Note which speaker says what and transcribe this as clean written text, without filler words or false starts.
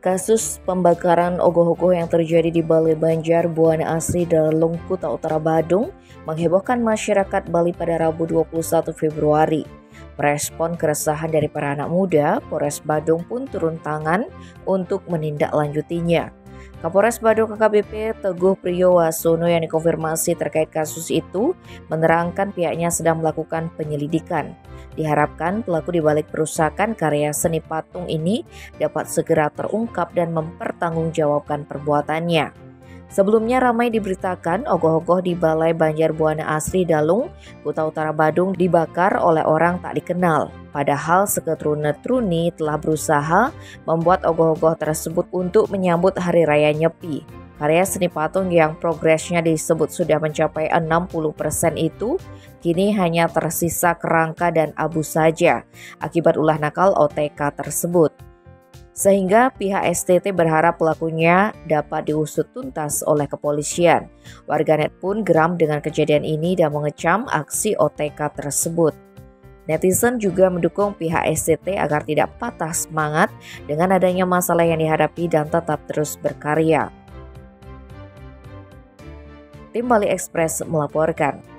Speaker 1: Kasus pembakaran ogoh-ogoh yang terjadi di Balai Banjar Buana Asri Dalung, Kuta Utara Badung menghebohkan masyarakat Bali pada Rabu 21 Februari. Merespon keresahan dari para anak muda, Polres Badung pun turun tangan untuk menindaklanjutinya. Kapolres Badung AKBP Teguh Priyowasono yang dikonfirmasi terkait kasus itu menerangkan pihaknya sedang melakukan penyelidikan. Diharapkan pelaku dibalik perusakan karya seni patung ini dapat segera terungkap dan mempertanggungjawabkan perbuatannya. Sebelumnya ramai diberitakan ogoh-ogoh di Balai Banjar Buana Asri Dalung, Kuta Utara Badung dibakar oleh orang tak dikenal. Padahal seketrune-truni telah berusaha membuat ogoh-ogoh tersebut untuk menyambut Hari Raya Nyepi. Karya seni patung yang progresnya disebut sudah mencapai 60% itu kini hanya tersisa kerangka dan abu saja akibat ulah nakal OTK tersebut. Sehingga pihak STT berharap pelakunya dapat diusut tuntas oleh kepolisian. Warganet pun geram dengan kejadian ini dan mengecam aksi OTK tersebut. Netizen juga mendukung pihak STT agar tidak patah semangat dengan adanya masalah yang dihadapi dan tetap terus berkarya. Tim Bali Express melaporkan.